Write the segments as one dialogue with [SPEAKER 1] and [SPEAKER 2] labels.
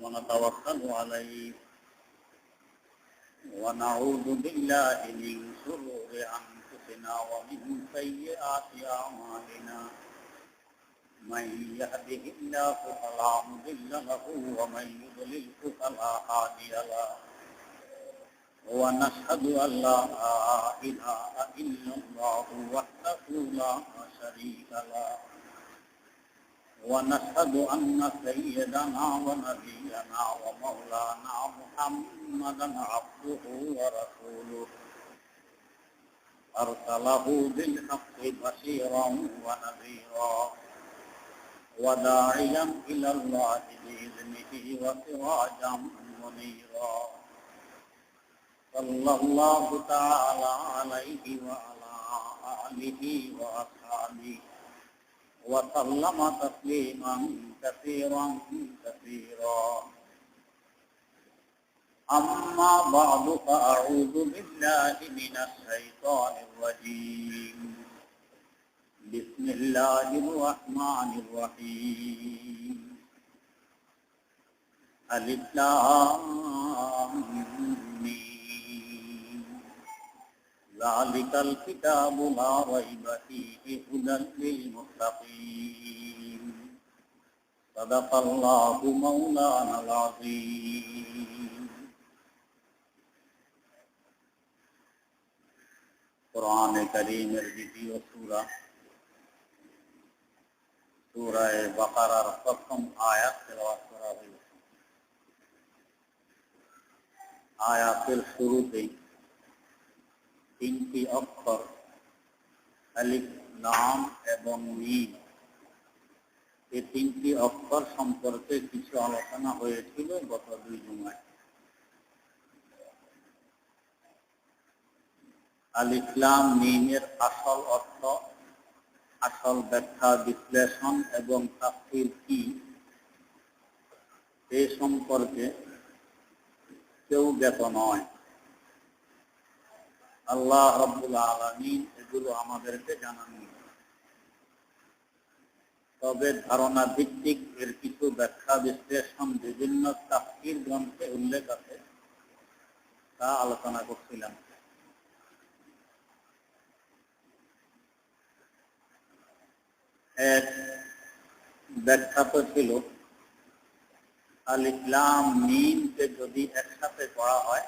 [SPEAKER 1] ونتوكل عليه ونعوذ بالله من شرور أنفسنا ومن سيئات أعمالنا من يهده الله فلا مضل له ومن يضلل فلا هادي له ونشهد أن لا إله إلا الله وحده لا شريك له ونشهد أن سيدنا ونبينا ومولانا محمدا عبده ورسوله أرسله بالحق بشيرا ونذيرا وداعيا إلى الله بإذنه وسراجا منيرا صلى الله تعالى عليه وعلى آله وأصحابه وسلم تسليما كثيرا كثيرا أما بعد فأعوذ بالله من الشيطان الرجيم بسم الله الرحمن الرحيم ألف لام ميم ذلك الكتاب لا ريب فيه هدى للمتقين صدق الله مولانا العظيم قرآن কারীমের দ্বিতীয় সূরা সূরা বাকারার প্রথম আয়াত তেলাওয়াত করা হয়েছে। আয়াতের শুরুতেই তিনটি অক্ষর আলিফ লাম এবং মিম, এই তিনটি অক্ষর সম্পর্কে কিছু আলোচনা হয়েছিল গত দুই জুমায়। আলিফ লাম মিমের আসল অর্থ, আসল ব্যাখ্যা, বিশ্লেষণ এবং তাফসীর কি, এই সম্পর্কে কেউ জ্ঞাত নয়। আল্লাহ রাব্বুল আলামিন এগুলো আমাদেরকে জানাননি, তবে ধারণা ভিত্তিক এর কিছু ব্যাখ্যা বিশ্লেষণ বিভিন্ন তাফসীর গ্রন্থে উল্লেখ আছে, তা আলোচনা করছিলাম। এক ব্যাখ্যা তো ছিল আলিফ লাম মিমকে যদি একসাথে পড়া হয়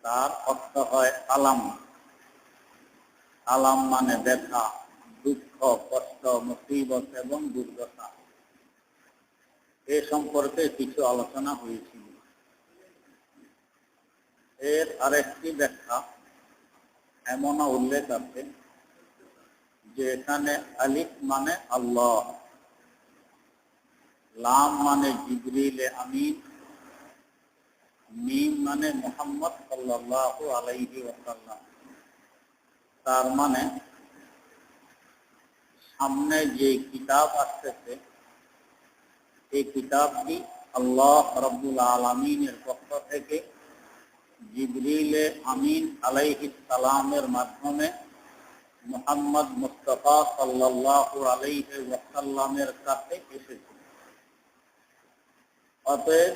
[SPEAKER 1] তার অর্থ হয় আলাম। আলাম মানে ব্যথা, দুঃখ, কষ্ট, মুসিবত এবং দুর্দশা। এ সম্পর্কে কিছু আলোচনা হয়েছিল। এর আরেকটি ব্যাখ্যা এমনও উল্লেখ আছে যে এখানে আলিফ মানে আল্লাহ, লাম মানে জিবরিল আমিন, মিম মানে মুহাম্মদ সাল্লাল্লাহু আলাইহি ওয়াসাল্লাম। তার মানে সামনে যে কিতাব আসতেছে এই কিতাবটি আল্লাহ রাব্বুল আলামিনের পক্ষ থেকে জিবরিল আমিন আলাইহিস সালামের মাধ্যমে মুহাম্মদ মুস্তাফা সাল্লাল্লাহু আলাইহি ওয়াসাল্লামের কাছে এসেছে। অতএব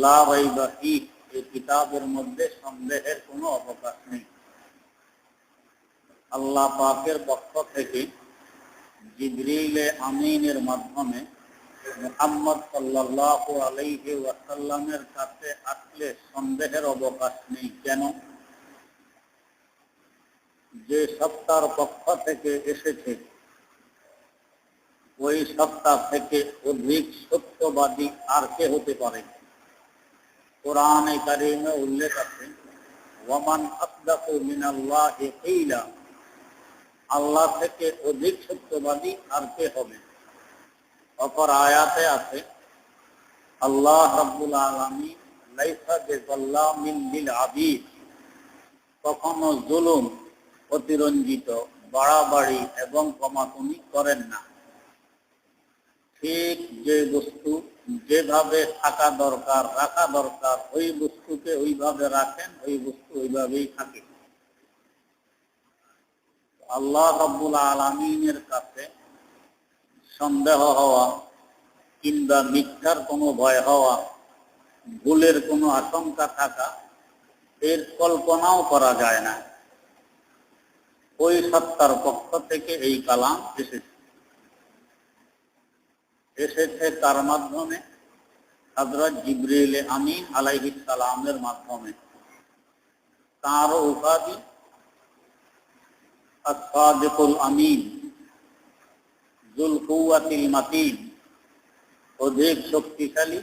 [SPEAKER 1] লা রাইবা ফীহ, এই কিতাবের মধ্যে সন্দেহের কোনো অবকাশ নেই। আল্লাহ পাকের পক্ষ থেকে জিবরিল আমিনের মাধ্যমে মুহাম্মদ সাল্লাল্লাহু আলাইহি ওয়াসাল্লামের কাছে আসলে সন্দেহের অবকাশ নেই। কেন? যে সত্তার পক্ষ থেকে এসেছে ওই সত্তা থেকে অধিক সত্যবাদী আর কে হতে পারে? কোরআনে কারীমে উল্লেখ আছে ওয়ামান আসদাকু মিনাল্লাহি কিলা, আল্লাহ থেকে অধিক সত্যবাদী আর কে হবে? অপর আয়াতে আছে আল্লাহ রাব্বুল আলামিন লাইসা বিযাল্লামিন লিল আবিদ, কখনো জুলুম, অতিরঞ্জিত, বাড়াবাড়ি এবং কমাকমি করেন না। ঠিক যে বস্তু যেভাবে থাকা দরকার, রাখা দরকার, ওই বস্তুকে ওইভাবে রাখেন, ওই বস্তু ওইভাবেই থাকে। আল্লাহ রাব্বুল আলামিনের কাছে সন্দেহ হওয়া কিংবা মিথ্যার কোনো ভয় হওয়া, ভুলের কোনো আশঙ্কা থাকা, এর কল্পনাও করা যায় না। ওই সত্তার পক্ষ থেকে এই কালাম এসেছে তার মাধ্যমে, হযরত জিবরিল আমিন আলাইহিস সালামের মাধ্যমে। তার উপাধি আস-সাদিকুল আমিন, যুল কুওয়াতিল মাতিন, অধিক শক্তিশালী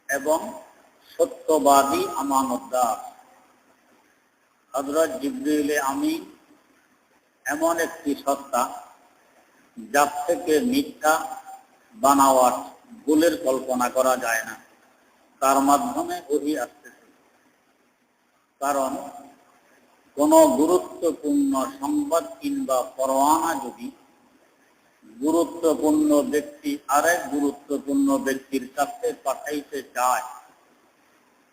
[SPEAKER 1] এবং সত্যবাদী আমানতদার। হযরত জিবরিল আমিন এমন একটি সত্তা যার থেকে মিথ্যা, বানাওয়াট, ভুলের কল্পনা করা যায় না। তার মাধ্যমে ওহী আসতেছে। কারণ কোন গুরুত্বপূর্ণ সংবাদ কিংবা পরোয়ানা যদি গুরুত্বপূর্ণ ব্যক্তি আরেক গুরুত্বপূর্ণ ব্যক্তির কাছে পাঠাইতে চায়,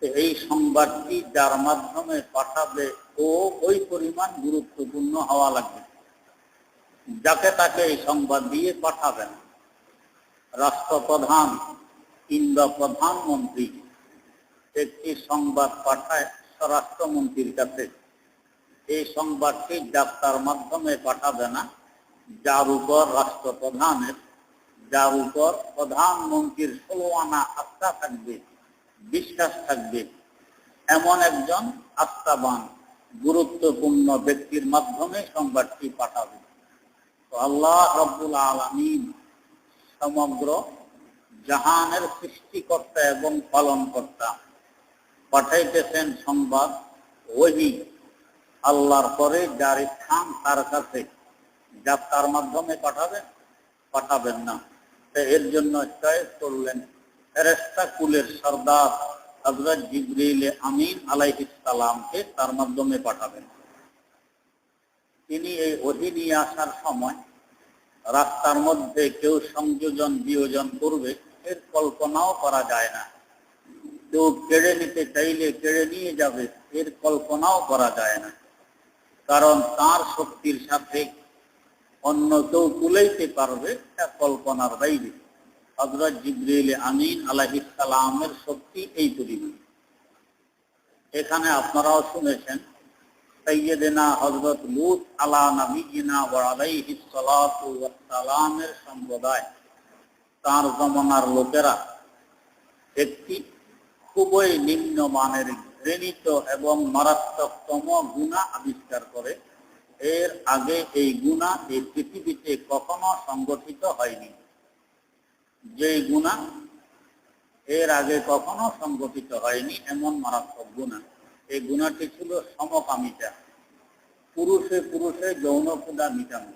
[SPEAKER 1] এই সংবাদটি যার মাধ্যমে পাঠাবে ও ওই পরিমাণ গুরুত্বপূর্ণ হওয়া লাগবে, যাকে তাকে এই সংবাদ দিয়ে পাঠাবেন। রাষ্ট্রপ্রধান কিংবা প্রধানমন্ত্রী একটি সংবাদ পাঠায় স্বরাষ্ট্রমন্ত্রীর কাছে, এই সংবাদটি যাত্রার মাধ্যমে পাঠাবে না, যার উপর রাষ্ট্রপ্রধানের, যার উপর প্রধানমন্ত্রীর 16 আনা আস্থা থাকবে, বিশ্বাস থাকবে, এমন একজন আস্থাবান গুরুত্বপূর্ণ ব্যক্তির মাধ্যমে সংবাদটি পাঠাবে। তো আল্লাহ রাব্বুল আলামিন সমগ্র জাহানের সৃষ্টিকর্তা এবং পালনকর্তা, পাঠাইতেছেন সংবাদ ওহী আল্লাহর পরে যার স্থান তার কাছে, যা তার মাধ্যমে পাঠাবেন না। এর জন্য চয়েস করলেন ফেরেশতা কুলের সর্দার হযরত জিবরিল আমিন আলাইহিস সালামকে তার মাধ্যমে পাঠাবেন। তিনি এই ওহী নিয়ে আসার সময় রাস্তার মধ্যে কেউ সংযোজন বিয়োজন করবে, এর কল্পনাও করা যায় না। কেউ কেড়ে নিতে চাইলে কেড়ে নিয়ে যাবে, এর কল্পনাও করা যায় না। কারণ তার শক্তির সাথে অন্য কেউ কুলাইতে পারবে, তা কল্পনার বাইরে। হযরত জিবরিল আমিন আলাইহিস সালামের শক্তি এই পরিমাণ। এখানে আপনারাও শুনেছেন সাইয়্যিদিনা হযরত লূত আলা নবিয়িনা ওয়া আলাইহিস সালাতু ওয়াস সালামের সম্প্রদায়, তার জমানার লোকেরা একটি খুবই নিম্নমানের ঘৃণিত এবং মারাত্মকতম গুনাহ আবিষ্কার করে। এর আগে এই গুনাহ এই পৃথিবীতে কখনো সংগঠিত হয়নি। যে গুনাহ এর আগে কখনো সংগঠিত হয়নি, এমন মারাত্মক গুনাহ। এই গুনাহটি ছিল সমকামিতা, পুরুষে পুরুষে যৌন ক্ষুধা মিটানো।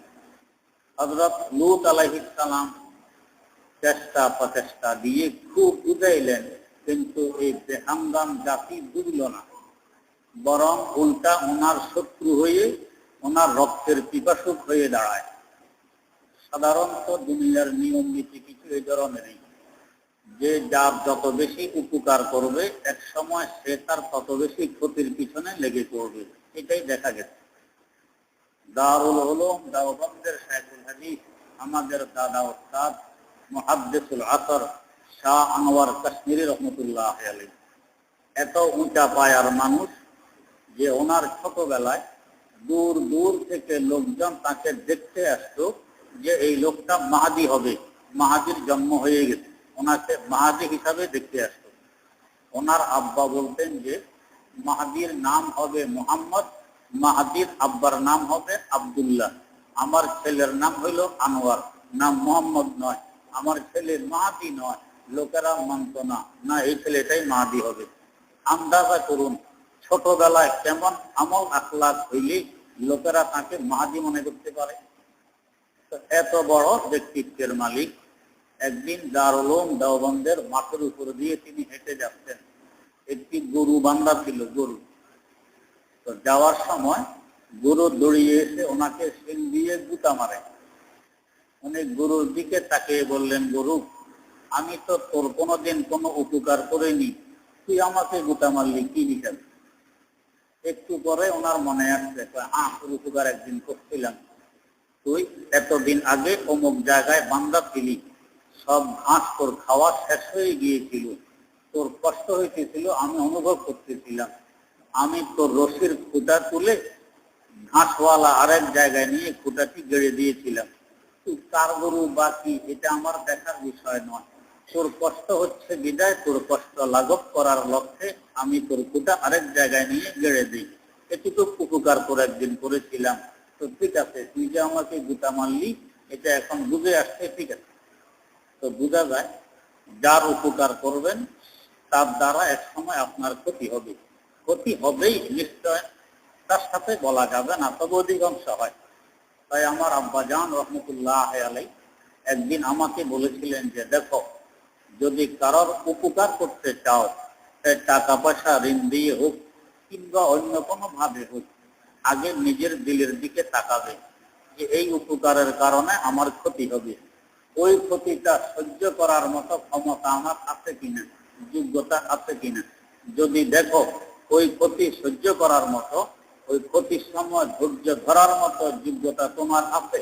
[SPEAKER 1] হযরত লূত আলাইহিস সালাম চেষ্টা প্রচেষ্টা দিয়ে খুব বুঝাইলেন, কিন্তু এই বেহাঙ্গাম জাতি বুঝল না, বরং উল্টা ওনার শত্রু হয়ে ওনার রক্তের পিপাসুক হয়ে দাঁড়ায়। সাধারণত দুনিয়ার নিয়ম নীতি কিছু এই ধরনেরই, যে যার যত বেশি উপকার করবে এক সময় সে তার তত বেশি ক্ষতির পিছনে লেগে পড়বে। এটাই দেখা গেছে। দারুল উলুম দেওবন্দের শাইখুল হাদিস, আমাদের দাদা ওস্তাদ মুহাদ্দিসুল আসর শাহ আনোয়ার কাশ্মীরি রহমতুল্লাহ আলাইহি, এত উঁচা পায়ার মানুষ যে ওনার ছোটবেলায় দূর দূর থেকে লোকজন তাকে দেখতে আসতো, যে এই লোকটা মাহাদি হবে, মাহাদির জন্ম হয়ে গেছে, ওনাকে মাহাদি হিসাবে দেখতে আসতো। ওনার আব্বা বলতেন যে মাহাদির নাম হবে মুহাম্মদ, মাহাদির আব্বার নাম হবে আব্দুল্লাহ, আমার ছেলের নাম হইল আনোয়ার, নাম মোহাম্মদ নয়, আমার ছেলে মাহাদি নয়। লোকেরা মানত না, না এই ছেলেটাই মাহাদি হবে। আন্দাজা করুন ছোটবেলায় কেমন আমল আখলাক হইলে লোকেরা তাকে মাহাদি মনে করতে পারে। এত বড় ব্যক্তিত্বের মালিক একদিন দারুল উলুম দেওবন্দের মাঠের উপর দিয়ে তিনি হেঁটে যাচ্ছেন। একটি গরু বান্ধা ছিল, গরু। তো যাওয়ার সময় গরু দৌড়িয়ে এসে ওনাকে শিং দিয়ে গুতা মারে। উনি গরুর দিকে তাকিয়ে বললেন, গরু, আমি তো তোর কোনোদিন কোনো উপকার করিনি, তুই আমাকে গুতা মারলি কি হিসাবে? একটু পরে ওনার মনে আসছে, তোর উপকার একদিন করছিলাম। তুই এতদিন আগে অমুক জায়গায় বান্দা ছিলি, সব ঘাস তোর খাওয়া শেষ হয়ে গিয়েছিল, তোর কষ্ট হইতেছিল, আমি অনুভব করতেছিলাম। আমি তোর রশির খুঁটা তুলে ঘাসওয়ালা আরেক জায়গায় নিয়ে খুঁটাটি গেড়ে দিয়েছিলাম। তুই কার গরু বাকি এটা আমার দেখার বিষয় নয়। তোর কষ্ট হচ্ছে বিদায়, তোর কষ্ট লাঘব করার লক্ষ্যে আমি তোর খুঁটা আরেক জায়গায় নিয়ে গেড়ে দিই। এটুকু উপকার করে একদিন করেছিলাম। তো ঠিক আছে, তুই যে আমাকে গুতা মারলি এটা এখন বুঝে আসছে, ঠিক আছে। তো বোঝা যায় যার উপকার করবেন তার দ্বারা এক সময় আপনার ক্ষতি হবে। ক্ষতি হবেই নিশ্চয়, তার সাথে বলা যাবে না, তবে অধিকাংশ হয়। তাই আমার আব্বাজান রহমতুল্লাহ আলাই একদিন আমাকে বলেছিলেন যে দেখো, যদি কারোর উপকার করতে চাও, টাকা পয়সা ঋণ দিয়ে হোক কিংবা অন্য কোনো ভাবে হোক, আগে নিজের দিলের দিকে তাকাবে যে এই উপকারের কারণে আমার ক্ষতি হবে, ওই ক্ষতিটা সহ্য করার মতো ক্ষমতা আমার আছে কিনা, যোগ্যতা আছে কিনা। যদি দেখো ওই ক্ষতি সহ্য করার মতো, ওই ক্ষতির সময় ধৈর্য ধরার মতো যোগ্যতা তোমার আছে,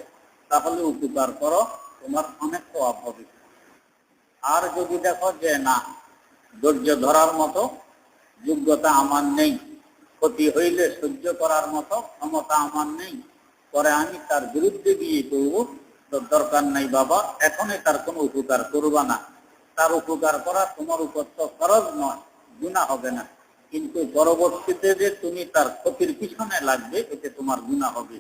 [SPEAKER 1] তাহলে উপকার করো, তোমার অনেক সওয়াব হবে। আর যদি দেখো যে না, ধৈর্য ধরার মতো যোগ্যতা আমার নেই, ক্ষতি হইলে সহ্য করার মতো ক্ষমতা আমার নেই, পরে আমি তার বিরুদ্ধে গিয়ে করব, তো দরকার নাই বাবা, এখনই তার কোনো উপকার করবা না। তার উপকার করা তোমার উপর তো ফরজ নয়, গুনাহ হবে না, কিন্তু পরবর্তীতে যে তুমি তার ক্ষতির পিছনে লাগবে এতে তোমার গুনাহ হবে।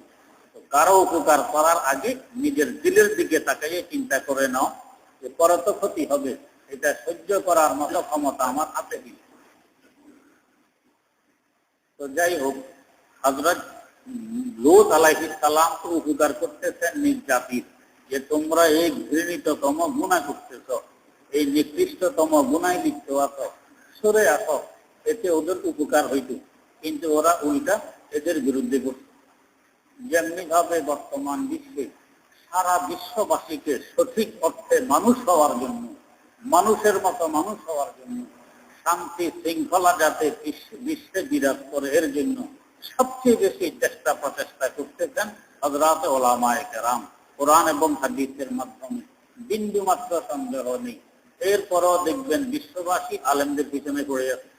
[SPEAKER 1] তো কারো উপকার করার আগে নিজের দিলের দিকে তাকাইয়ে চিন্তা করে নাও যে পরে তো ক্ষতি হবে, এটা সহ্য করার মতো ক্ষমতা আমার আছে কি। তো যাই হোক, হযরত লূত আলাইহিস সালাম তো উপকার করতেছেন নিজ জাতির, যে তোমরা এই ঘৃণিততম গুনাহ করতেছ, এই নিকৃষ্টতম গুনায় লিপ্ত আছো, সরে আসো, এতে ওদের উপকার হইত। কিন্তু ওরা উল্টা এদের বিরুদ্ধে করছে। যেমনি ভাবে বর্তমান বিশ্বে সারা বিশ্ববাসীকে সঠিক অর্থে মানুষ হওয়ার জন্য, মানুষের মতো মানুষ হওয়ার জন্য, শান্তি শৃঙ্খলা যাতে বিশ্বে বিরাজ করে এর জন্য সবচেয়ে বেশি চেষ্টা প্রচেষ্টা করতেছেন হযরত উলামায়ে কেরাম, কোরআন এবং হাদিসের মাধ্যমে, বিন্দু মাত্র সন্দেহ নেই। এরপরও দেখবেন বিশ্ববাসী আলেমদের পিছনে পড়ে আছে,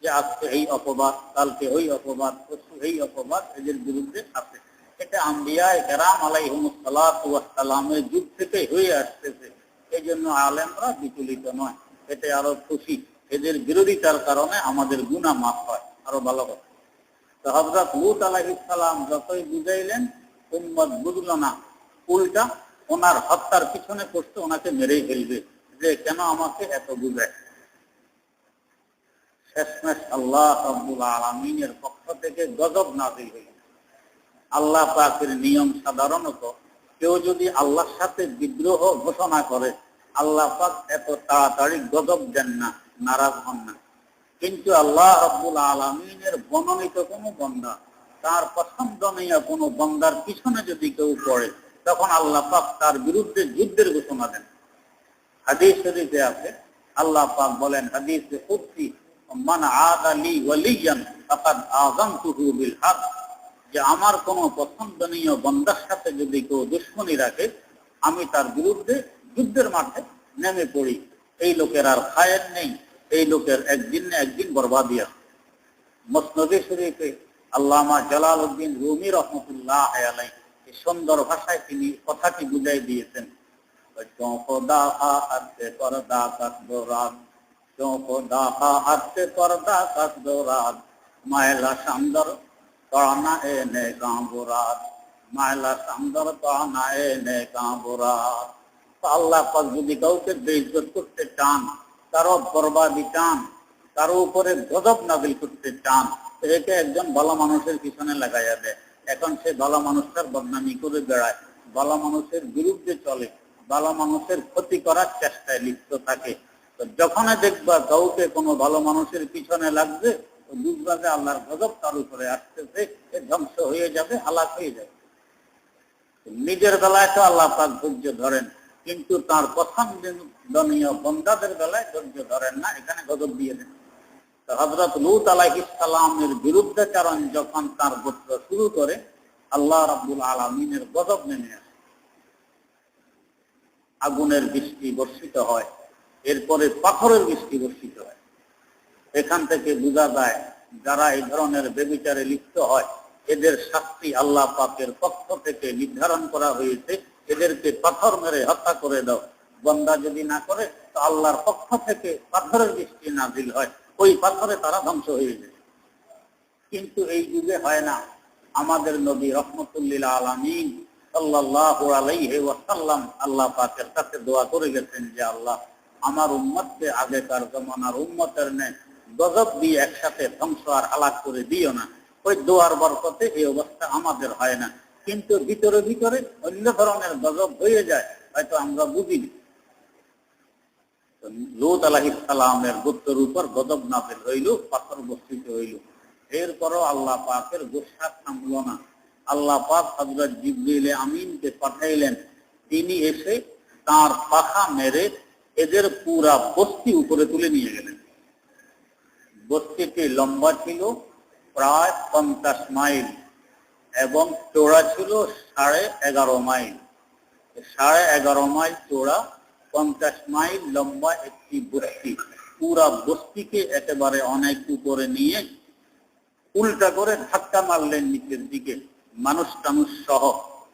[SPEAKER 1] যে আজকে এই অপবাদ, কালকে ওই অপবাদ, পরশু এই অপবাদ এদের বিরুদ্ধে আছে। এটা আম্বিয়ায়ে কেরাম আলাইহিমুস সালাতু ওয়াস সালামের যুগ থেকে হয়ে আসতেছে। এই জন্য আলেমরা বিচলিত নয়, এতে আরো খুশি, এদের বিরোধিতার কারণে আমাদের গুনাহ মাফ হয়, আরো ভালো কথা। তো হযরত লূত আলাইহিস সালাম যতই বুঝাইলেন উম্মত বুঝলো না, উল্টা ওনার হত্যার পিছনে পড়তে ওনাকে মেরেই ফেলবে, যে কেন আমাকে এত বুঝায়। শেষমেশ আল্লাহ রাব্বুল আলামিনের পক্ষ থেকে গজব নাযিল হইল। আল্লাহ পাকের নিয়ম সাধারণত কেউ যদি আল্লাহর সাথে বিদ্রোহ ঘোষণা করে, আল্লাহ পাক এত তাড়াতাড়ি গজব দেন না, নারাজ হন না। কিন্তু আল্লাহ রাব্বুল আলামিনের মনোনীত কোনো বান্দা, তার পছন্দনীয় কোনো বান্দার পিছনে যদি কেউ পড়ে, তখন আল্লাহ পাক তার বিরুদ্ধে যুদ্ধের ঘোষণা দেন। হাদিস শরীফে আছে, আল্লাহ পাক বলেন হাদিসে কুদসি, মান আদা লি ওয়ালিয়ান ফাকাদ আযানতুহু বিল হক, যে আমার কোনো পছন্দনীয় বান্দার সাথে যদি কেউ দুশমনী রাখে, আমি তার বিরুদ্ধে যুদ্ধের মাঠে নেমে পড়ি। এই লোকের আর খায়ের নেই, এই লোকের একদিন না একদিন বরবাদি আছে। মুসনদে শরীফে আল্লামা জালালউদ্দিন রুমি রহমতুল্লাহ আলাইহি এই সুন্দর ভাষায় তিনি কথাটি বুঝাই দিয়েছেন। চৌকদা হাতে পর্দা কাসদরাত, চৌকদা হাতে পর্দা কাসদরাত, মায়লা সান্দর তড়না এনে কাঁবরাত, মায়লা সান্দর তড়না এনে কাঁবরাত। আল্লাহ পাক যদি কাউকে বেইজ্জত করতে চান, কারো বরবাদি চান, কারো উপরে গজব নাযিল করতে চান, একে একজন ভালো মানুষের পিছনে লাগাইয়া দেয়। এখন সে ভালো মানুষটার বদনামি করে বেড়ায়, ভালো মানুষের বিরুদ্ধে চলে, ভালো মানুষের ক্ষতি করার চেষ্টায় লিপ্ত থাকে। তো যখন দেখবা কাউকে কোনো ভালো মানুষের পিছনে লাগবে, তো বুঝবা যে আল্লাহর গজব তার উপরে আসতেছে, এ ধ্বংস হয়ে যাবে, হালাক হয়ে যাবে। নিজের বেলায় তো আল্লাহ পাক ধৈর্য ধরেন, কিন্তু তার পছন্দনীয় বান্দাদের বেলায় ধৈর্য ধরেন না, এখানে গজব দিয়ে দেন। তো হযরত লূত আলাইহিস সালামের বিরুদ্ধাচরণ যখন তার গোত্র শুরু করে, আল্লাহ রাব্বুল আলামিনের গজব নেমে আসে। আগুনের বৃষ্টি বর্ষিত হয়, এরপরে পাথরের বৃষ্টি বর্ষিত হয়। এখান থেকে বোঝা যায় যারা এই ধরনের ব্যভিচারে লিপ্ত হয় এদের শাস্তি আল্লাহ পাকের পক্ষ থেকে নির্ধারণ করা হয়েছে, এদেরকে পাথর মেরে হত্যা করে দাও। বান্দা যদি না করে তো আল্লাহর পক্ষ থেকে পাথরের বৃষ্টি নাজিল হয়, ওই পাথরে তারা ধ্বংস হয়ে যায়। কিন্তু এই যুগে হয় না। আমাদের নবী রহমতুল্লিল আলামিন সাল্লাল্লাহু আলাইহি ওয়াসাল্লাম আল্লাহ পাকের কাছে দোয়া করে গেছেন যে আল্লাহ আমার উম্মতকে আগেকার জমানার উম্মতের ন্যায় গজব দিয়ে একসাথে ধ্বংস আর হালাক করে দিও না। ওই দোয়ার বরকতে এই অবস্থা আমাদের হয় না, কিন্তু ভিতরে ভিতরে অন্য ধরনের গজব হয়ে যায়, হয়তো আমরা বুঝিনি। লূত আলাইহিস সালামের গোত্রের উপর গজব নাযিল হইল, পাথর বর্ষিত হইল। এরপরও আল্লাহ পাকের গোসা থামল না। আল্লাহ পাক হযরত জিবরিল আমিনকে পাঠাইলেন, তিনি এসে তার পাখা মেরে এদের পুরা বস্তি উপরে তুলে নিয়ে গেলেন। বস্তিটি লম্বা ছিল প্রায় 50 মাইল এবং চওড়া ছিল 11.5 মাইল। 11.5 মাইল চওড়া, 50 মাইল লম্বা একটি বস্তি। পুরা বস্তিকে একেবারে অনেক উপরে নিয়ে উল্টা করে ধাক্কা মারলেন নিচের দিকে, মানুষ টানুষ সহ।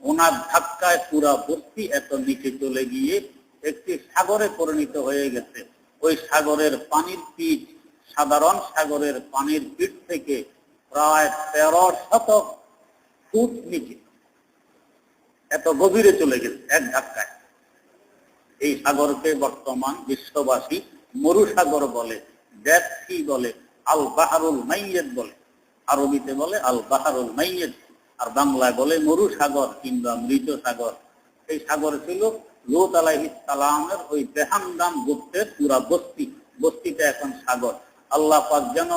[SPEAKER 1] ওনার ধাক্কায় পুরা বস্তি এত নিচে চলে গিয়ে একটি সাগরে পরিণত হয়ে গেছে। ওই সাগরের পানির পিচ সাধারণ সাগরের পানির পিচ থেকে প্রায় 1300 ফুট নিচে, এত গভীরে চলে গেছে এক ধাক্কায়। এই সাগরকে বর্তমান বিশ্ববাসী মরুসাগর বলে, ডেড সি বলে, আল বাহরুল মাইয়িত বলে। আরবিতে বলে আল বাহরুল মাইয়িত, আর বাংলায় বলে মরুসাগর কিংবা মৃত সাগর। এই সাগর ছিল লূত আলাইহিস সালামের ওই বেহামদান গোত্রের পুরা বস্তি। বস্তিটা এখন সাগর। আল্লাহ পাক যেন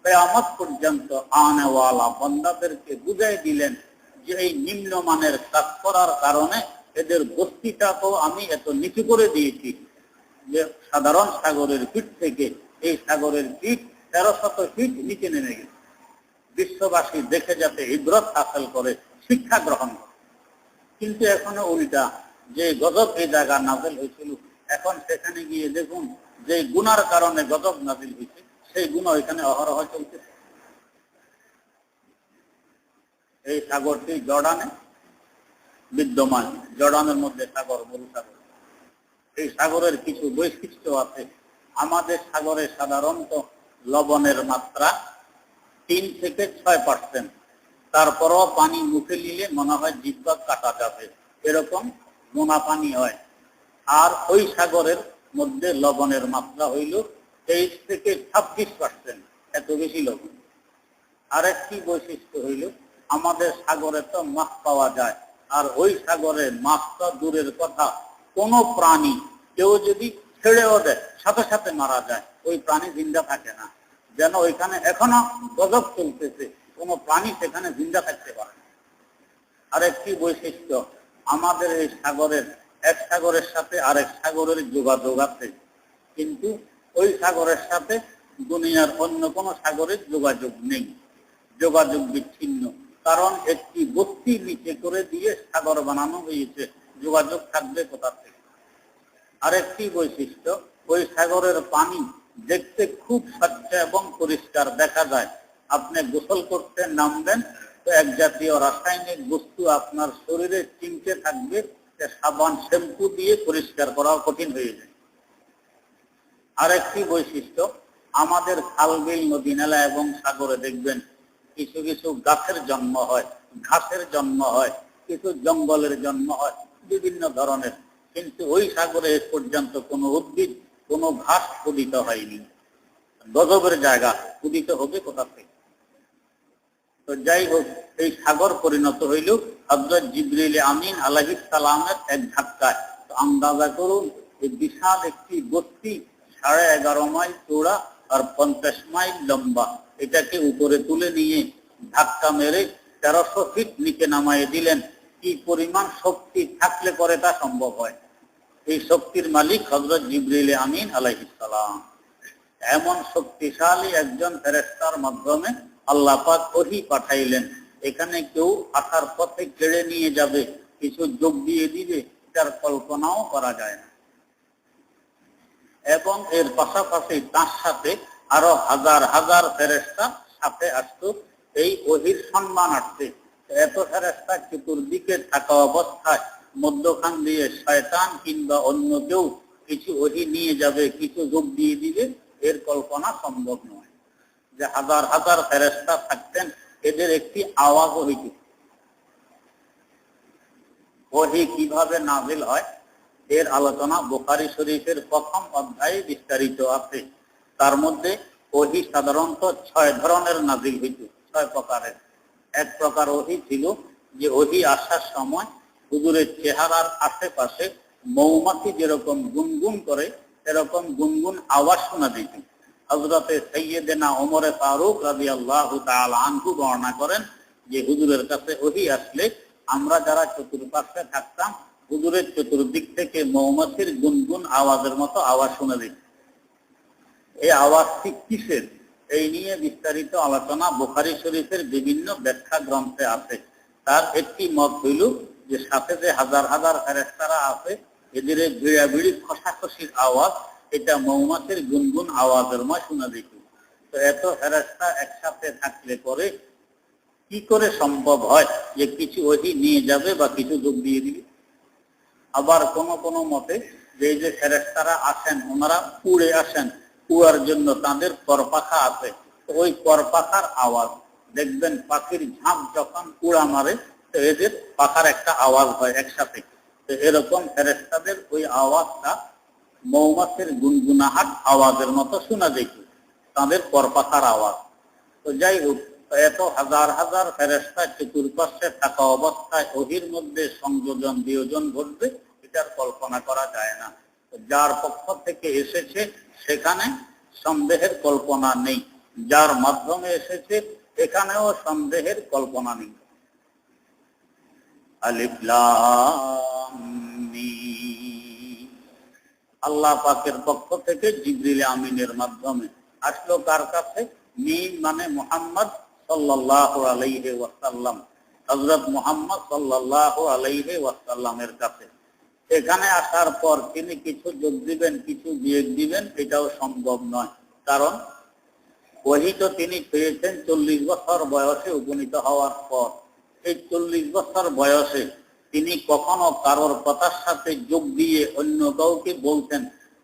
[SPEAKER 1] কিয়ামত পর্যন্ত আনেওয়ালা বান্দাদেরকে বুঝাই দিলেন যে এই নিম্নমানের কাজ করার কারণে এদের বস্তিটা তো আমি এত নিচু করে দিয়েছি যে সাধারণ সাগরের পিঠ থেকে এই সাগরের পিঠ 1300 ফিট নিচে নেমে গেছে। বিশ্ববাসী দেখে যাতে ইবরত হাসিল করে, শিক্ষা গ্রহণ করে। কিন্তু এখনো উল্টা, যে গজব এই জায়গা নাজিল হয়েছিল, এখন সেখানে গিয়ে দেখুন যে গুনার কারণে গজব নাজিল হয়েছে সেই গুনাহ এখানে অহরহ চলতেছে। এই সাগরটি জর্ডানে বিদ্যমান। জর্ডানের মধ্যে সাগর, মরুসাগর। এই সাগরের কিছু বৈশিষ্ট্য আছে। আমাদের সাগরে সাধারণত লবণের মাত্রা 3 থেকে 6%। তারপরও পানি মুখে নিলে মনে হয় জিহ্বা কাটা যাবে, এরকম নোনা পানি হয়। আর ওই সাগরের মধ্যে লবণের মাত্রা হইল 23 থেকে 26%, এত বেশি লবণ। আরেকটি বৈশিষ্ট্য হইল আমাদের সাগরে তো মাছ পাওয়া যায়, আর ওই সাগরে মাছটা দূরের কথা, কোন প্রাণী কেউ যদি ছেড়েও দেয় সাথে সাথে মারা যায়, ওই প্রাণী জিন্দা থাকে না। যেন ওইখানে এখনো গজব চলতেছে, কোন প্রাণী সেখানে জিন্দা থাকতে পারে না। আরেকটি বৈশিষ্ট্য, আমাদের এই সাগরের এক সাগরের সাথে আরেক সাগরের যোগাযোগ আছে, কিন্তু ওই সাগরের সাথে দুনিয়ার অন্য কোন সাগরের যোগাযোগ নেই, যোগাযোগ বিচ্ছিন্ন। কারণ একটি বস্তি নিচে করে দিয়ে সাগর বানানো হয়েছে, যোগাযোগ থাকবে কোথা থেকে? আরেকটি বৈশিষ্ট্য, ওই সাগরের পানি দেখতে খুব স্বচ্ছ এবং পরিষ্কার দেখা যায়। আপনি গোসল করতে নামবেন তো এক জাতীয় রাসায়নিক বস্তু আপনার শরীরে চিমটে থাকবে, সাবান শ্যাম্পু দিয়ে পরিষ্কার করা কঠিন হয়ে যায়। আরেকটি বৈশিষ্ট্য, আমাদের খাল বিল নদী নালা এবং সাগরে দেখবেন কিছু কিছু গাছের জন্ম হয়, ঘাসের জন্ম হয়, কিছু জঙ্গলের জন্ম হয়, বিভিন্ন ধরনের। কিন্তু ওই সাগরে এ পর্যন্ত কোনো উদ্ভিদ, কোনো ঘাস উদিত হয়নি। গজবের জায়গা, উদিত হবে কোথা থেকে? তো যাই হোক, এই সাগর পরিণত হইল হযরত জিবরিল আমিন আলাইহিস সালামের এক ধাক্কায়। তো আন্দাজা করুন, এই বিশাল একটি বস্তি 11.5 মাইল চওড়া আর 50 মাইল লম্বা, এটাকে উপরে তুলে নিয়ে ধাক্কা মেরে 1300 ফিট নিচে নামাই দিলেন। কি পরিমাণ শক্তি থাকলে পরে তা সম্ভব হয়? এই শক্তির মালিক হযরত জিবরিল আমিন আলাইহিস সালাম। এমন শক্তিশালী একজন ফেরেশতার মাধ্যমে আল্লাহ পাক ওহী পাঠাইলেন। এখানে কেউ আসার পথে কেড়ে নিয়ে যাবে, কিছু যোগ দিয়ে দিবে, এটার কল্পনাও করা যায় না। এবং এর পাশাপাশি তার সাথে আরো হাজার হাজার ফেরেশতা সাথে আসতো এই ওহীর সম্মানার্থে। এত ফেরেশতা চতুর্দিকে থাকা অবস্থায় মধ্যখান দিয়ে শয়তান কিংবা অন্য কেউ কিছু ওহী নিয়ে যাবে, কিছু যোগ দিয়ে দিবে, এর কল্পনা সম্ভব নয়। যে হাজার হাজার ফেরেশতা থাকতেন, এদের একটি আওয়াজও হইত। ওহী কিভাবে নাযিল হয় এর আলোচনা বুখারী শরীফের প্রথম অধ্যায়ে বিস্তারিত আছে। তার মধ্যে ওহী সাধারণত 6 ধরনের নাযিল হইত, 6 প্রকারের। এক প্রকার ওহী ছিল যে ওহী আসার সময় হুজুরের চেহারার আশেপাশে মৌমাছি যেরকম গুনগুন করে এরকম গুনগুন আওয়াজ শোনা দিত। হযরতে সাইয়্যিদানা ওমর ফারুক রাদিয়াল্লাহু তাআলা আনহু বর্ণনা করেন যে হুজুরের কাছে ওহী আসলে আমরা যারা চতুর্পাশে থাকতাম হুজুরের চতুর্দিক থেকে মৌমাছির গুনগুন আওয়াজের মতো আওয়াজ শোনা দিত। এই আওয়াজটি কিসের, এই নিয়ে বিস্তারিত আলোচনা বুখারী শরীফের বিভিন্ন ব্যাখ্যা গ্রন্থে আছে। তার একটি মত হইল যে সাথে যে হাজার হাজার ফেরেশতারা আছে এদের বিড়াবিড়ি খসাখসির আওয়াজ, এটা মৌমাছির গুনগুন আওয়াজের মতো শোনা দিত। তো এত ফেরেশতা একসাথে থাকলে পরে কি করে সম্ভব হয় যে কিছু ওহী নিয়ে যাবে বা কিছু যোগ দিয়ে দিবে? আবার কোন কোন মতে যে ফেরেশতারা আসেন ওনারা উড়ে আসেন, উড়ার জন্য তাদের পরপাখা আছে। ওই পরপাখার আওয়াজ দেখবেন, পাখির ঝাঁপ যখন উড়া মারে তো এদের পাখার একটা আওয়াজ হয় একসাথে। তো এরকম ফেরেশতাদের ওই আওয়াজটা মৌমাছির গুনগুনাহাট আওয়াজের মতো শোনা যেত, তাদের পরপাখার আওয়াজ। তো যাই হোক, এত হাজার হাজার ফেরেশতা চতুর্পাশে থাকা অবস্থায় ওহীর মধ্যে সংযোজন বিয়োজন ঘটবে, এটার কল্পনা করা যায় না। যার পক্ষ থেকে এসেছে সেখানে সন্দেহের কল্পনা নেই, যার মাধ্যমে এসেছে এখানেও সন্দেহের কল্পনা নেই। আলিফ লাম মিম, আল্লাহ পাকের পক্ষ থেকে জিবরিল আমিনের মাধ্যমে আসলো কার কাছে? মিম মানে মুহাম্মদ সাল্লাল্লাহু আলাইহি ওয়াসাল্লাম, হযরত মুহাম্মদ সাল্লাল্লাহু আলাইহি ওয়াসাল্লামের কাছে। এখানে আসার পর তিনি কিছু যোগ দিবেন, কিছু বিয়োগ দিবেন, এটাও সম্ভব নয়। কারণ ওহী তো তিনি পেয়েছেন 40 বছর বয়সে উপনীত হওয়ার পর। এই 40 বছর বয়সে তিনি কখনো কারোর কথার সাথে যোগ দিয়ে অন্য কাউকে বলছেন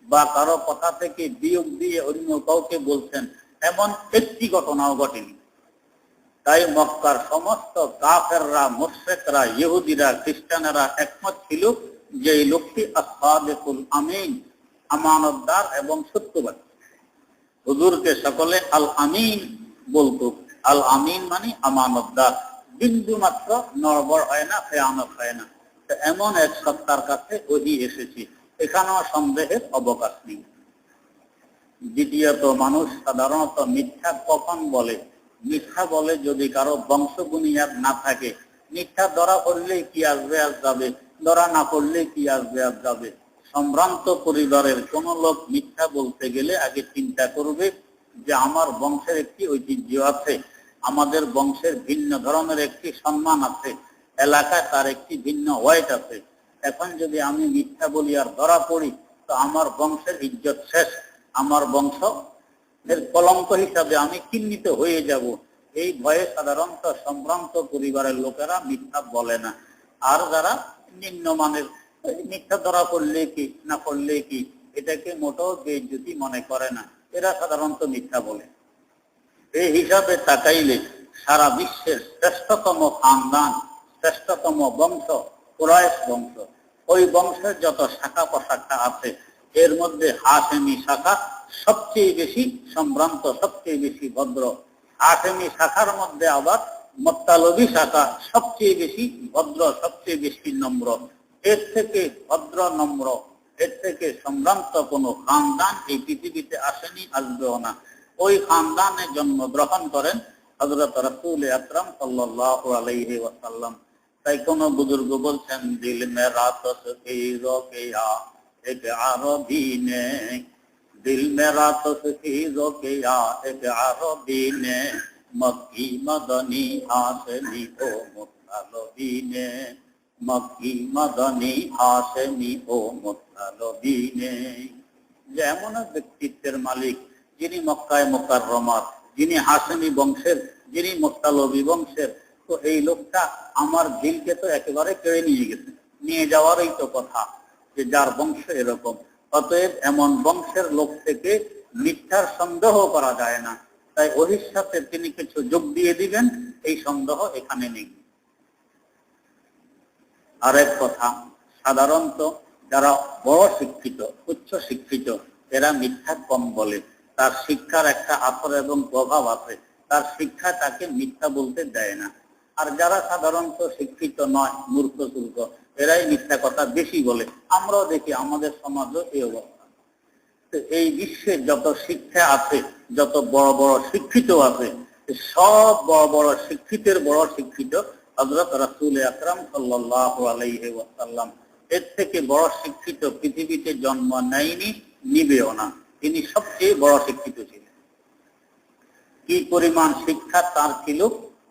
[SPEAKER 1] বা কারো কথা থেকে বিয়োগ দিয়ে অন্য কাউকে বলছেন, এমন একটি ঘটনাও ঘটেনি। তাই মক্কার সমস্ত কাফেররা, মুশরিকরা, ইহুদিরা, খ্রিস্টানেরা একমত ছিল যে এই লোকটি আস-সাদিকুল আমিন, আমানতদার এবং সত্যবাদী। হুজুরকে সকলে আল আমিন বলতো। আল আমিন মানে আমানতদার, বিন্দু মাত্র নড়বড় হয় না, খেয়ানত হয় না। এমন এক সত্তার কাছে ওহী এসেছে, এখানেও সন্দেহের অবকাশ নেই। দ্বিতীয়ত, মানুষ সাধারণত মিথ্যা কখন বলে? মিথ্যা বলে যদি কারো বংশ বুনিয়াদ না থাকে। মিথ্যা ধরা পড়লেই কি আসবে আজ যাবে, ধরা না পড়লে কি আসবে আজ যাবে। সম্ভ্রান্ত পরিবারের কোন লোক মিথ্যা বলতে গেলে আগে চিন্তা করবে যে আমার বংশের একটি ঐতিহ্য আছে, আমাদের বংশের ভিন্ন ধরনের একটি সম্মান আছে, এলাকায় তার একটি ভিন্ন ওয়েট আছে। এখন যদি আমি মিথ্যা বলি আর ধরা পড়ি তো আমার বংশের ইজ্জত শেষ, আমার বংশ এর কলঙ্ক হিসাবে আমি চিহ্নিত হয়ে যাব। এই ভয়ে সাধারণত সম্ভ্রান্ত পরিবারের লোকেরা মিথ্যা বলে না। আর যারা নিম্নমানের, মিথ্যা ধরা করলে কি না করলে কি, এটাকে মোটেও বেইজ্জতি মনে করে না, এরা সাধারণত মিথ্যা বলে। এই হিসাবে তাকাইলে সারা বিশ্বের শ্রেষ্ঠতম খানদান, শ্রেষ্ঠতম বংশ কুরাইশ বংশ। ওই বংশের যত শাখা প্রশাখা আছে এর মধ্যে হাশেমি শাখা সবচেয়ে বেশি সম্ভ্রান্ত, সবচেয়ে বেশি ভদ্র। হাশেমি শাখার মধ্যে আবার মুত্তালিবী শাখা সবচেয়ে বেশি ভদ্র, সবচেয়ে বেশি নম্র। এর থেকে ভদ্র, নম্র, এর থেকে সম্ভ্রান্ত কোন খানদান এই পৃথিবীতে আসেনি, আসবেও না। ওই খানদানে জন্মগ্রহণ করেন হযরত রাসূল আকরাম সাল্লাল্লাহু আলাইহি ওয়াসাল্লাম। তাই কোন বুজুর্গ বলছেন, দিল মেরা তসফিরো কিয়া এক আরবী নে, দিল মেরা তসফিরো কিয়া এক আরবী নে, মক্কি মদনী হাশমি ও মুত্তালিবী নে, মক্কি মাদানী হাশেমি ও মুত্তালিবী নেই। যে এমন এক ব্যক্তিত্বের মালিক যিনি মক্কায় মুকাররমার, যিনি হাশেমি বংশের, যিনি মুত্তালিবী বংশের, তো এই লোকটা আমার দিলকে তো একেবারে কেড়ে নিয়ে গেছে। নিয়ে যাওয়ারই তো কথা, যে যার বংশ এরকম। অতএব এমন বংশের লোক থেকে মিথ্যার সন্দেহ করা যায় না। তাই ওহির সাথে তিনি কিছু যোগ দিয়ে দিবেন, এই সন্দেহ এখানে নেই। আরেক কথা, সাধারণত যারা বড় শিক্ষিত, উচ্চ শিক্ষিত, এরা মিথ্যা কম বলে। তার শিক্ষার একটা আসর এবং প্রভাব আছে, তার শিক্ষা তাকে মিথ্যা বলতে দেয় না। আর যারা সাধারণত শিক্ষিত নয়, মূর্খ চূর্খ, এরাই মিথ্যা কথা বেশি বলে। আমরাও দেখি আমাদের সমাজও এই অবস্থা। তো এই বিশ্বে যত শিক্ষা আছে, যত বড় বড় শিক্ষিত আছে, সব বড় বড় শিক্ষিতের বড় শিক্ষিত হযরত রাসূল আকরাম সাল্লাল্লাহু আলাইহি ওয়াসাল্লাম। এর থেকে বড় শিক্ষিত পৃথিবীতে জন্ম নেয়নি, নিবেও না। তিনি সবচেয়ে বড় শিক্ষিত ছিলেন। কি পরিমাণ শিক্ষা তার ছিল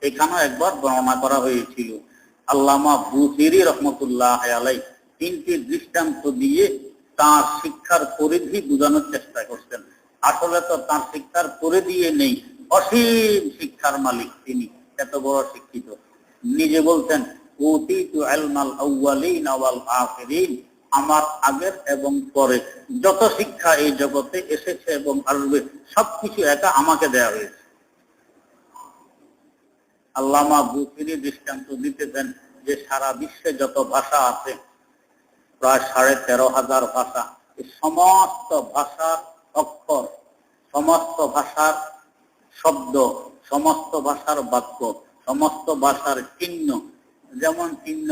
[SPEAKER 1] এখানে একবার বর্ণনা করা হয়েছিল। আল্লামা বুসিরি রহমতুল্লাহ আলাইহি তিনটি দৃষ্টান্ত দিয়ে তার শিক্ষার পরিধি বোঝানোর চেষ্টা করছেন। আসলে তো তার শিক্ষার পরিধি নেই, অসীম শিক্ষার মালিক তিনি, এত বড় শিক্ষিত। নিজে বলতেন, উতীতু ইলমাল আউয়ালিন ওয়াল আখিরিন, আমার আগের এবং পরে যত শিক্ষা এই জগতে এসেছে এবং আসবে সবকিছু একা আমাকে দেয়া হয়েছে। আল্লামা বুসিরি দৃষ্টান্ত দিতেছেন যে সারা বিশ্বে যত ভাষা আছে, প্রায় 13,500 ভাষা, এই সমস্ত ভাষার অক্ষর, সমস্ত ভাষার শব্দ, সমস্ত ভাষার বাক্য, সমস্ত ভাষার চিহ্ন, যেমন চিহ্ন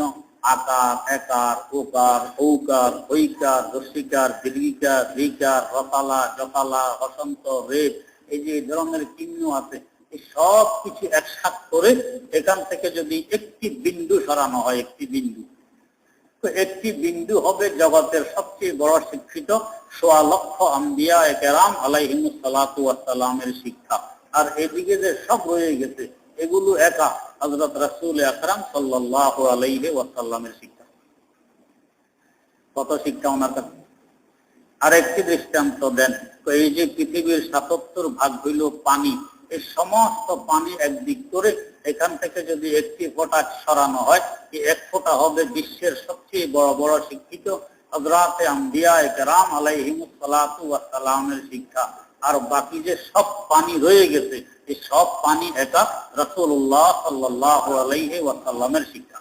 [SPEAKER 1] আকার, একার, ওকার, ঔকার, ঐকার, রসিকার, দীর্ঘিকার, ঋকার, রসালা, জকালা, হসন্ত, রেপ, এই যে ধরনের চিহ্ন আছে, এই সব কিছু একসাথে করে এখান থেকে যদি একটি বিন্দু সরানো হয়, একটি বিন্দু, তো একটি বিন্দু হবে জগতের সবচেয়ে বড় শিক্ষিত 1.25 লক্ষ আম্বিয়া কেরাম আলাইহিমুস সালাতু ওয়াস সালামের শিক্ষা। আর এদিকে যে সব রয়ে গেছে, এগুলো একা হযরত রাসূল আকরাম সাল্লাল্লাহু আলাইহি ওয়াসাল্লামের শিক্ষা। কত শিক্ষা ওনার কাছে। আরেকটি দৃষ্টান্ত দেন, এই যে পৃথিবীর 77 ভাগ হইল পানি, এই সমস্ত পানি একদিক করে এখান থেকে যদি একটি ফোঁটা সরানো হয়, এই এক ফোঁটা হবে বিশ্বের সবচেয়ে বড় বড় শিক্ষিত হযরতে আম্বিয়া কেরাম আলাইহিমুস সালাতু ওয়াস সালামের শিক্ষা। আর বাকি যে সব পানি রয়ে গেছে, এই সব পানি একা রাসূলুল্লাহ সাল্লাল্লাহু আলাইহি ওয়াসাল্লামের শিক্ষা।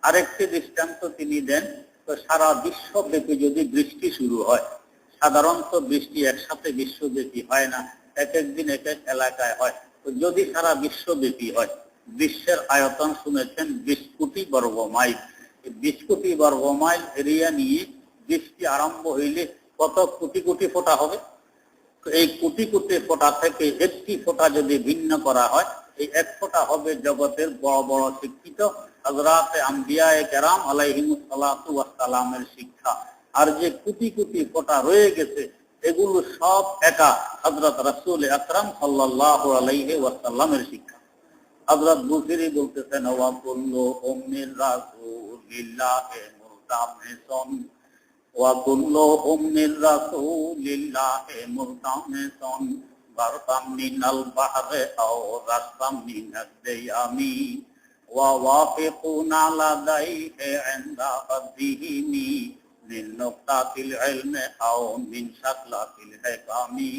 [SPEAKER 1] আরেকটি দৃষ্টান্ত তিনি দেন, তো সারা বিশ্বব্যাপী যদি বৃষ্টি শুরু হয়, সাধারণত বৃষ্টি একসাথে বিশ্বব্যাপী হয় না, এক একদিন এক এক এলাকায় হয়। তো যদি সারা বিশ্বব্যাপী হয়, বিশ্বের আয়তন শুনেছেন 20 কোটি বর্গ মাইল। 20 কোটি বর্গ মাইল এরিয়া নিয়ে বৃষ্টি আরম্ভ হইলে কত কোটি কোটি ফোঁটা হবে। তো এই কোটি কোটি ফোঁটা থেকে একটি ফোঁটা যদি ভিন্ন করা হয়, এই এক ফোঁটা হবে জগতের বড় বড় শিক্ষিত হযরতে আম্বিয়া কেরাম আলাইহিমুস সালাতু ওয়াস সালামের শিক্ষা। আর যে কোটি কোটি ফোঁটা রয়ে গেছে, এগুলো সব একা হযরত রাসূল আকরাম সাল্লাল্লাহু আলাইহি ওয়াসাল্লামের শিক্ষা। হযরত বুসিরি বলতেছেন, ওয়া কুল্লু উম্মির রাসূলিল্লাহি মুরতামিসুন, ওয়া কুল্লু উম্মির রাসূলিল্লাহি মুরতামিসুন, বারতাম মিনাল বাহরি আও রাসতাম মিনাদ দিয়ামি, ওয়া ওয়াফিকুনা লাদাইহি ইনদা আদিহিমি মিন নুকতাতিল ইলমি আও মিন শাকলাতিল হিকামি,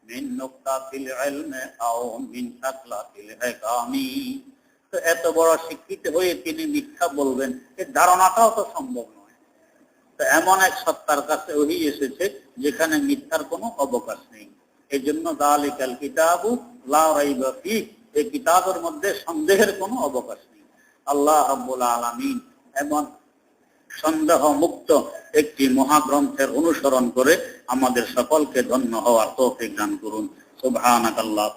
[SPEAKER 1] মিন নুকতাতিল ইলমি আও মিন শাকলাতিল হিকামি। তো এত বড় শিক্ষিত হয়ে তিনি মিথ্যা বলবেন, এই ধারণাটাও তো সম্ভব নয়। তো এমন এক সত্তার কাছে ওহী এসেছে যেখানে মিথ্যার কোনো অবকাশ নেই। এই জন্য যালিকাল কিতাবু লা রাইবা ফীহ, এই কিতাবের মধ্যে সন্দেহের কোনো অবকাশ নেই। আল্লাহ রাব্বুল আলামিন এমন সন্দেহ মুক্ত একটি মহাগ্রন্থের অনুসরণ করে আমাদের সকলকে ধন্য হওয়ার তৌফিক দান করুন। সুবহানাকাল্লাহ।